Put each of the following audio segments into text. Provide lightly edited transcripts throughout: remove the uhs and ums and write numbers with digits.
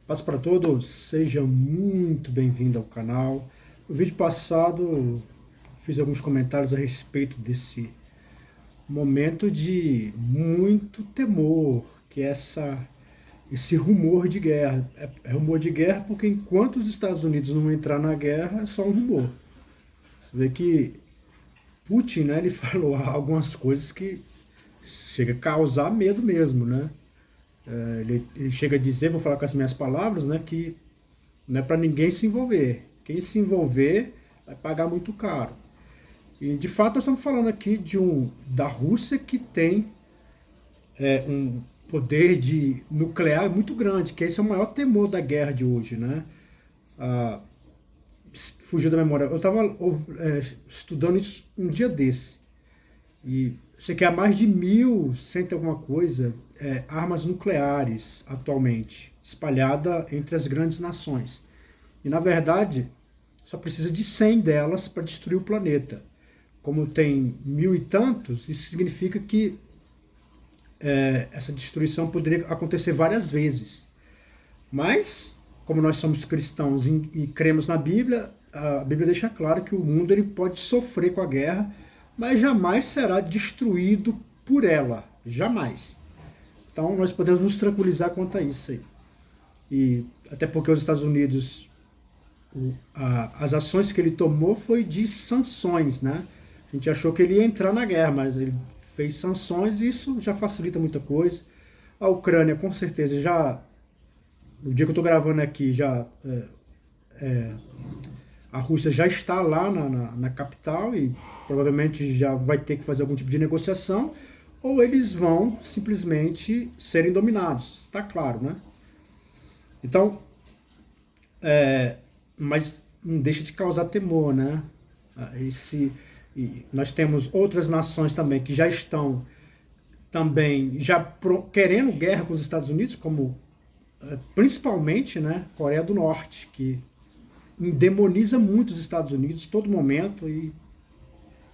Paz para todos, seja muito bem-vindo ao canal. No vídeo passado fiz alguns comentários a respeito desse momento de muito temor, que é esse rumor de guerra. É rumor de guerra porque enquanto os Estados Unidos não entrar na guerra, é só um rumor. Você vê que Putin, né, ele falou algumas coisas que chega a causar medo mesmo, né? Ele chega a dizer, vou falar com as minhas palavras, né, que não é para ninguém se envolver. Quem se envolver vai pagar muito caro. E de fato nós estamos falando aqui da Rússia que tem um poder de nuclear muito grande, que esse é o maior temor da guerra de hoje, né? Ah, fugiu da memória. Eu estava estudando isso um dia desse. E você quer mais de 1.100 alguma coisa armas nucleares atualmente, espalhada entre as grandes nações. E na verdade, só precisa de 100 delas para destruir o planeta. Como tem 1.000 e tantos, isso significa que essa destruição poderia acontecer várias vezes. Mas, como nós somos cristãos e cremos na Bíblia, a Bíblia deixa claro que o mundo ele pode sofrer com a guerra, mas jamais será destruído por ela. Jamais. Então nós podemos nos tranquilizar quanto a isso aí. E até porque os Estados Unidos, as ações que ele tomou foi de sanções, né? A gente achou que ele ia entrar na guerra, mas ele fez sanções e isso já facilita muita coisa. A Ucrânia, com certeza, já no dia que eu estou gravando aqui, a Rússia já está lá na capital e provavelmente já vai ter que fazer algum tipo de negociação, ou eles vão simplesmente serem dominados, está claro, né? Então, mas não deixa de causar temor, né? E nós temos outras nações também que já estão também querendo guerra com os Estados Unidos, como principalmente, né, Coreia do Norte, que endemoniza muito os Estados Unidos a todo momento e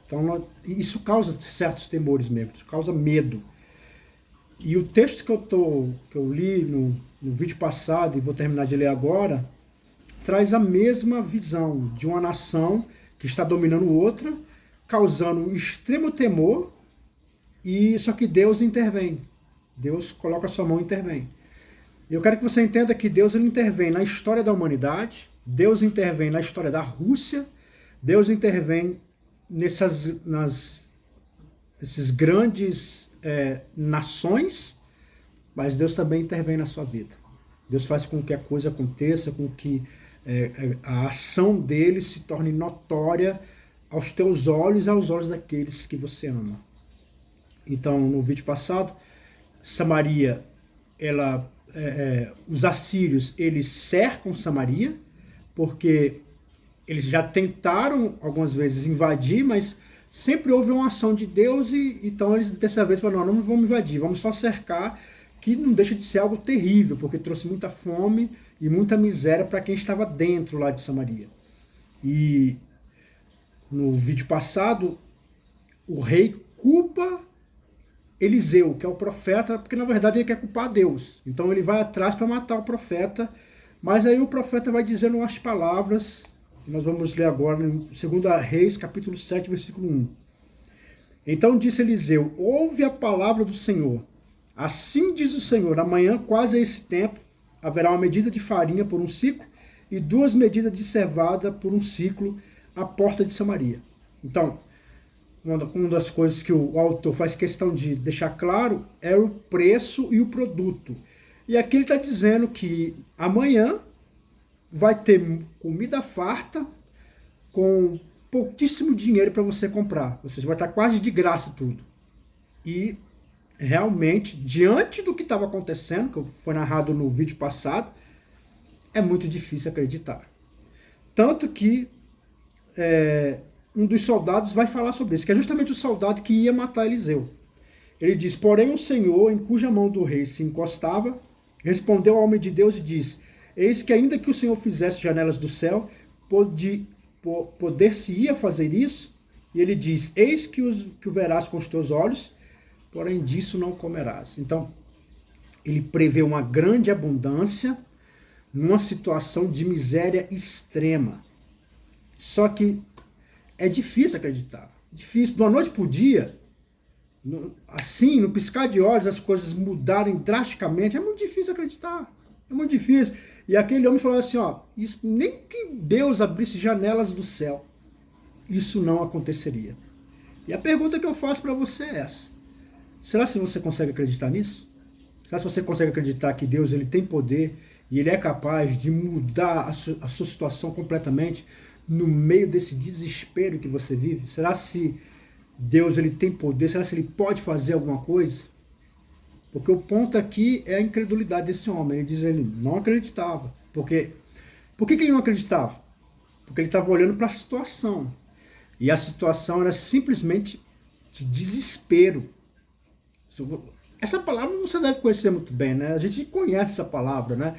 então isso causa certos temores mesmo, isso causa medo. E o texto que eu li no vídeo passado e vou terminar de ler agora traz a mesma visão de uma nação que está dominando outra, causando um extremo temor, e só que Deus intervém. Deus coloca a sua mão e intervém. Eu quero que você entenda que Deus ele intervém na história da humanidade, Deus intervém na história da Rússia, Deus intervém nesses grandes nações, mas Deus também intervém na sua vida. Deus faz com que a coisa aconteça, com que a ação dele se torne notória aos teus olhos e aos olhos daqueles que você ama. Então, no vídeo passado, Samaria, os assírios, eles cercam Samaria, porque eles já tentaram algumas vezes invadir, mas sempre houve uma ação de Deus e então eles dessa vez falaram, não vamos invadir, vamos só cercar, que não deixa de ser algo terrível, porque trouxe muita fome e muita miséria para quem estava dentro lá de Samaria. E no vídeo passado, o rei culpa Eliseu, que é o profeta, porque na verdade ele quer culpar Deus. Então ele vai atrás para matar o profeta, mas aí o profeta vai dizendo umas palavras, que nós vamos ler agora em 2 Reis, capítulo 7, versículo 1. Então disse Eliseu, ouve a palavra do Senhor. Assim diz o Senhor, amanhã, quase a esse tempo, haverá uma medida de farinha por um ciclo e 2 medidas de cevada por um ciclo à porta de Samaria. Então, uma das coisas que o autor faz questão de deixar claro é o preço e o produto. E aqui ele está dizendo que amanhã vai ter comida farta com pouquíssimo dinheiro para você comprar. Ou seja, vai estar quase de graça tudo. E realmente, diante do que estava acontecendo, que foi narrado no vídeo passado, é muito difícil acreditar. Tanto que um dos soldados vai falar sobre isso, que é justamente o soldado que ia matar Eliseu. Ele diz, porém o Senhor, em cuja mão do rei se encostava, respondeu ao homem de Deus e disse, eis que ainda que o Senhor fizesse janelas do céu, poder-se-ia fazer isso? E ele diz, eis que o verás com os teus olhos, porém disso não comerás. Então, ele prevê uma grande abundância, numa situação de miséria extrema. Só que é difícil acreditar. Difícil, de uma noite para o dia, assim, no piscar de olhos, as coisas mudarem drasticamente. É muito difícil acreditar. É muito difícil. E aquele homem falou assim, ó, isso, nem que Deus abrisse janelas do céu, isso não aconteceria. E a pergunta que eu faço para você é essa. Será que você consegue acreditar nisso? Será que você consegue acreditar que Deus ele tem poder e ele é capaz de mudar a sua situação completamente no meio desse desespero que você vive? Será se Deus ele tem poder? Será se ele pode fazer alguma coisa? Porque o ponto aqui é a incredulidade desse homem. Ele diz que ele não acreditava. Por que ele não acreditava? Porque ele estava olhando para a situação. E a situação era simplesmente de desespero. Essa palavra você deve conhecer muito bem, né? A gente conhece essa palavra, né?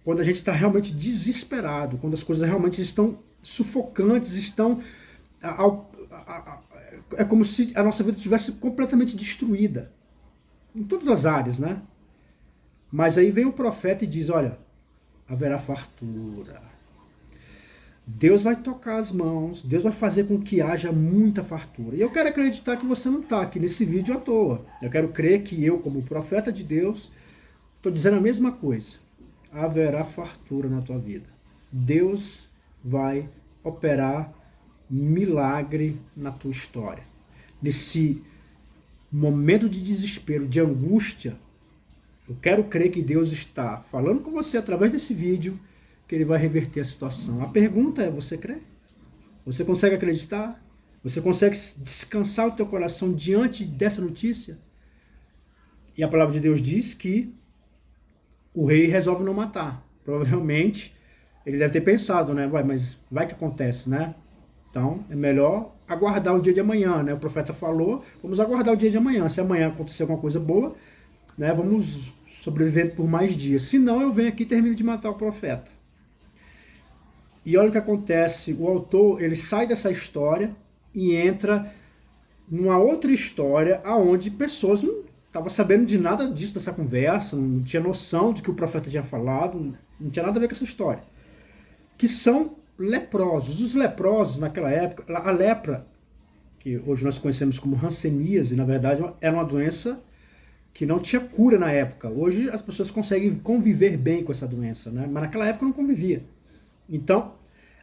Quando a gente está realmente desesperado, quando as coisas realmente estão sufocantes, estão... É como se a nossa vida estivesse completamente destruída. Em todas as áreas, né? Mas aí vem o profeta e diz, olha, haverá fartura. Deus vai tocar as mãos, Deus vai fazer com que haja muita fartura. E eu quero acreditar que você não está aqui nesse vídeo à toa. Eu quero crer que eu, como profeta de Deus, estou dizendo a mesma coisa. Haverá fartura na tua vida. Deus vai operar milagre na tua história. Nesse momento de desespero, de angústia, eu quero crer que Deus está falando com você através desse vídeo, que ele vai reverter a situação. A pergunta é, você crê? Você consegue acreditar? Você consegue descansar o teu coração diante dessa notícia? E a palavra de Deus diz que o rei resolve não matar. Provavelmente ele deve ter pensado, né? Mas vai que acontece, né? Então é melhor aguardar o dia de amanhã, né? O profeta falou, vamos aguardar o dia de amanhã. Se amanhã acontecer alguma coisa boa, né? Vamos sobreviver por mais dias. Se não, eu venho aqui e termino de matar o profeta. E olha o que acontece, o autor ele sai dessa história e entra numa outra história onde pessoas não estavam sabendo de nada disso, dessa conversa, não tinha noção de que o profeta tinha falado, não tinha nada a ver com essa história. Que são leprosos. Os leprosos naquela época, a lepra, que hoje nós conhecemos como hanseníase, na verdade era uma doença que não tinha cura na época. Hoje as pessoas conseguem conviver bem com essa doença, né? Mas naquela época não convivia. Então,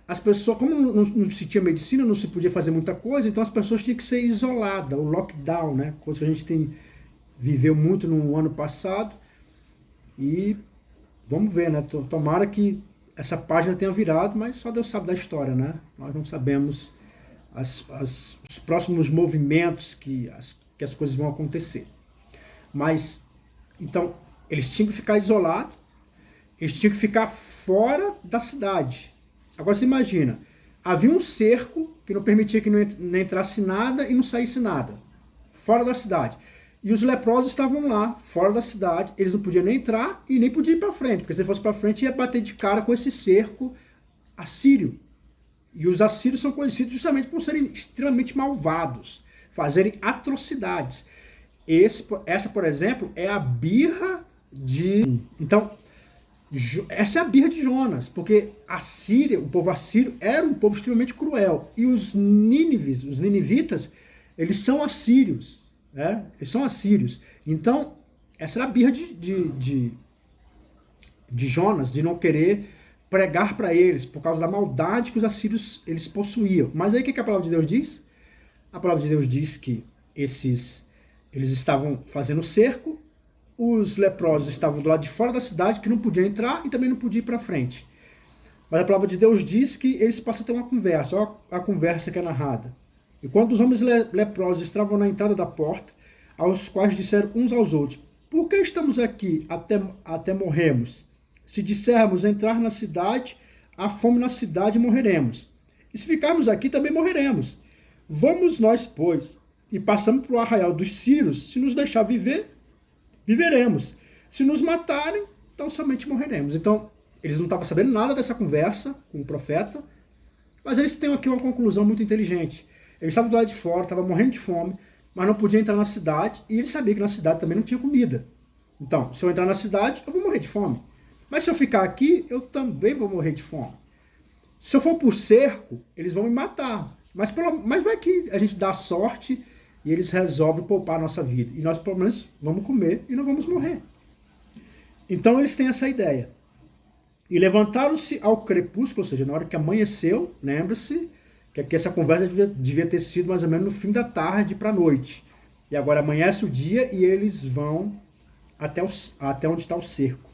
as pessoas, como não se tinha medicina, não se podia fazer muita coisa, então as pessoas tinham que ser isoladas, o lockdown, né? Coisa que a gente viveu muito no ano passado. E vamos ver, né? Tomara que essa página tenha virado, mas só Deus sabe da história, né? Nós não sabemos os próximos movimentos que as coisas vão acontecer. Mas, então, eles tinham que ficar isolados, eles tinham que ficar fora da cidade. Agora você imagina, havia um cerco que não permitia que não entrasse nada e não saísse nada, fora da cidade. E os leprosos estavam lá, fora da cidade, eles não podiam nem entrar e nem podiam ir para frente, porque se fosse para frente ia bater de cara com esse cerco assírio. E os assírios são conhecidos justamente por serem extremamente malvados, fazerem atrocidades. Essa, por exemplo, é a birra de... Então, essa é a birra de Jonas, porque a Síria, o povo assírio, era um povo extremamente cruel. E os nínives, os ninivitas, eles são assírios. Né? Eles são assírios. Então, essa era a birra de Jonas, de não querer pregar para eles, por causa da maldade que os assírios eles possuíam. Mas aí o que a palavra de Deus diz? A palavra de Deus diz que eles estavam fazendo cerco, os leprosos estavam do lado de fora da cidade, que não podiam entrar e também não podiam ir para frente. Mas a palavra de Deus diz que eles passam a ter uma conversa. Olha a conversa que é narrada. E quando os homens leprosos estavam na entrada da porta, aos quais disseram uns aos outros, por que estamos aqui até morremos? Se dissermos entrar na cidade, há fome na cidade e morreremos. E se ficarmos aqui, também morreremos. Vamos nós, pois, e passamos para o arraial dos Sírios, se nos deixar viver, viveremos. Se nos matarem, então somente morreremos. Então, eles não estavam sabendo nada dessa conversa com o profeta, mas eles têm aqui uma conclusão muito inteligente. Eles estavam do lado de fora, estavam morrendo de fome, mas não podiam entrar na cidade, e eles sabiam que na cidade também não tinha comida. Então, se eu entrar na cidade, eu vou morrer de fome. Mas se eu ficar aqui, eu também vou morrer de fome. Se eu for por cerco, eles vão me matar. Mas vai que a gente dá sorte e eles resolvem poupar a nossa vida. E nós, pelo menos, vamos comer e não vamos morrer. Então eles têm essa ideia. E levantaram-se ao crepúsculo, ou seja, na hora que amanheceu, lembra-se que aqui essa conversa devia ter sido mais ou menos no fim da tarde para a noite. E agora amanhece o dia e eles vão até onde está o cerco.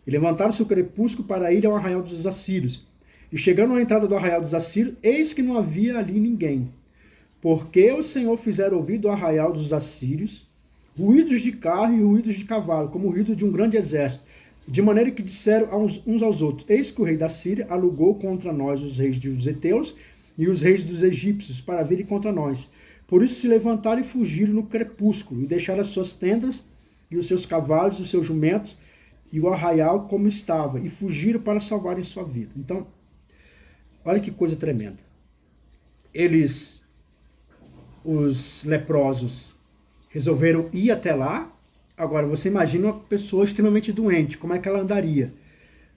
E levantaram-se o crepúsculo para ir ao arraial dos assírios. E chegando à entrada do arraial dos assírios, eis que não havia ali ninguém. Porque o Senhor fizera ouvir do arraial dos assírios ruídos de carro e ruídos de cavalo, como o ruído de um grande exército. De maneira que disseram uns aos outros: eis que o rei da Síria alugou contra nós os reis dos heteus e os reis dos egípcios para virem contra nós. Por isso se levantaram e fugiram no crepúsculo, e deixaram as suas tendas, e os seus cavalos, os seus jumentos, e o arraial como estava, e fugiram para salvarem sua vida. Então, olha que coisa tremenda. Os leprosos, resolveram ir até lá. Agora, você imagina uma pessoa extremamente doente, como é que ela andaria?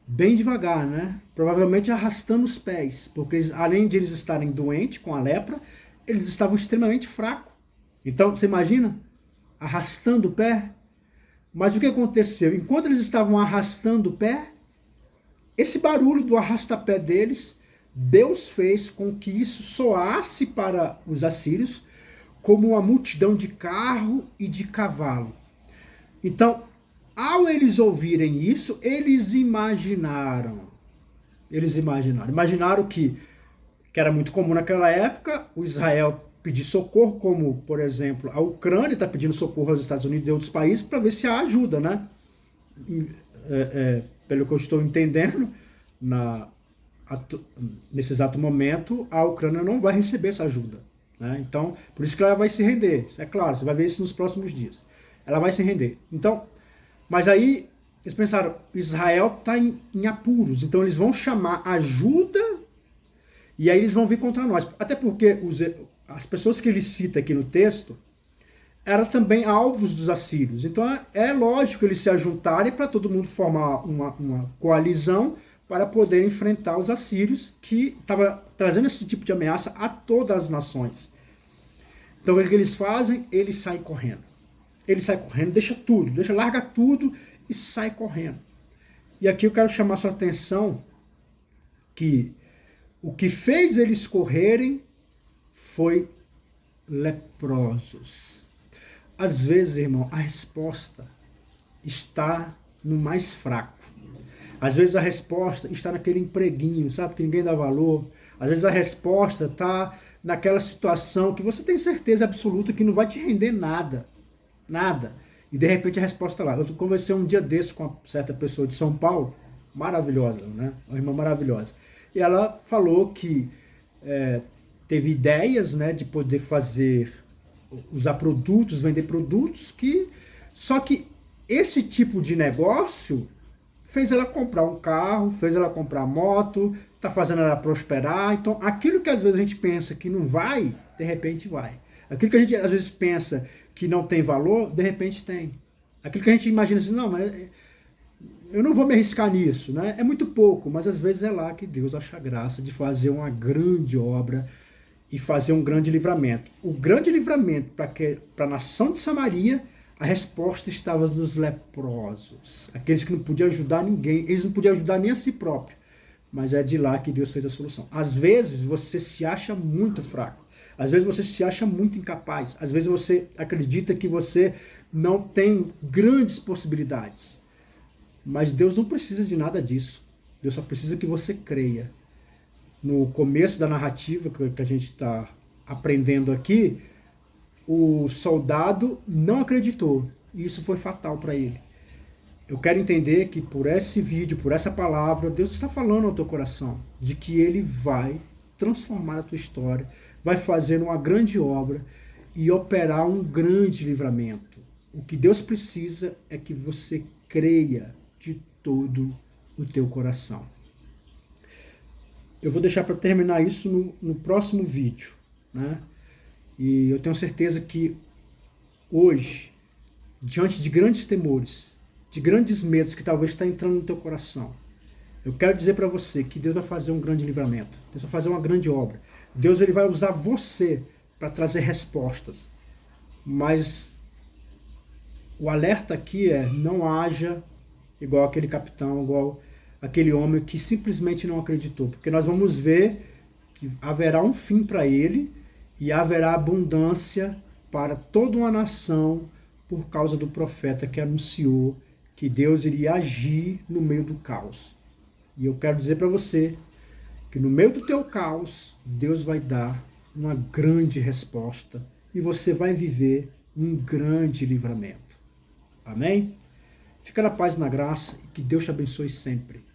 Bem devagar, né? Provavelmente arrastando os pés, porque além de eles estarem doentes com a lepra, eles estavam extremamente fracos. Então, você imagina? Arrastando o pé. Mas o que aconteceu? Enquanto eles estavam arrastando o pé, esse barulho do arrastapé deles, Deus fez com que isso soasse para os assírios como uma multidão de carro e de cavalo. Então, ao eles ouvirem isso, eles imaginaram que era muito comum naquela época, o Israel pedir socorro, como, por exemplo, a Ucrânia está pedindo socorro aos Estados Unidos e outros países para ver se há ajuda, né? Pelo que eu estou entendendo, nesse exato momento, a Ucrânia não vai receber essa ajuda, né? Então, por isso que ela vai se render. Isso é claro, você vai ver isso nos próximos dias. Ela vai se render. Então, mas aí eles pensaram, Israel está em apuros, então eles vão chamar ajuda e aí eles vão vir contra nós. Até porque as pessoas que ele cita aqui no texto eram também alvos dos assírios. Então é lógico eles se ajuntarem para todo mundo formar uma coalizão para poder enfrentar os assírios, que estava trazendo esse tipo de ameaça a todas as nações. Então o que eles fazem? Eles saem correndo. Ele sai correndo, larga tudo e sai correndo. E aqui eu quero chamar sua atenção que o que fez eles correrem foi leprosos. Às vezes, irmão, a resposta está no mais fraco. Às vezes a resposta está naquele empreguinho, sabe, que ninguém dá valor. Às vezes a resposta está naquela situação que você tem certeza absoluta que não vai te render nada. Nada. E de repente a resposta lá. Eu conversei um dia desse com uma certa pessoa de São Paulo, maravilhosa, né? Uma irmã maravilhosa. E ela falou que teve ideias, né, de poder usar produtos, vender produtos, só que esse tipo de negócio fez ela comprar um carro, fez ela comprar moto, tá fazendo ela prosperar. Então aquilo que às vezes a gente pensa que não vai, de repente vai. Aquilo que a gente às vezes pensa que não tem valor, de repente tem. Aquilo que a gente imagina assim, não, mas eu não vou me arriscar nisso, né? É muito pouco, mas às vezes é lá que Deus acha graça de fazer uma grande obra e fazer um grande livramento. O grande livramento para a nação de Samaria, a resposta estava nos leprosos. Aqueles que não podiam ajudar ninguém, eles não podiam ajudar nem a si próprio. Mas é de lá que Deus fez a solução. Às vezes você se acha muito fraco. Às vezes você se acha muito incapaz. Às vezes você acredita que você não tem grandes possibilidades. Mas Deus não precisa de nada disso. Deus só precisa que você creia. No começo da narrativa que a gente está aprendendo aqui, o soldado não acreditou. E isso foi fatal para ele. Eu quero entender que por esse vídeo, por essa palavra, Deus está falando ao teu coração de que Ele vai transformar a tua história, vai fazer uma grande obra e operar um grande livramento. O que Deus precisa é que você creia de todo o teu coração. Eu vou deixar para terminar isso no próximo vídeo, né? E eu tenho certeza que hoje, diante de grandes temores, de grandes medos que talvez está entrando no teu coração. Eu quero dizer para você que Deus vai fazer um grande livramento. Deus vai fazer uma grande obra. Deus ele vai usar você para trazer respostas. Mas o alerta aqui é: não haja igual aquele capitão, igual aquele homem que simplesmente não acreditou. Porque nós vamos ver que haverá um fim para ele e haverá abundância para toda uma nação por causa do profeta que anunciou que Deus iria agir no meio do caos. E eu quero dizer para você que no meio do teu caos, Deus vai dar uma grande resposta e você vai viver um grande livramento. Amém? Fica na paz e na graça e que Deus te abençoe sempre.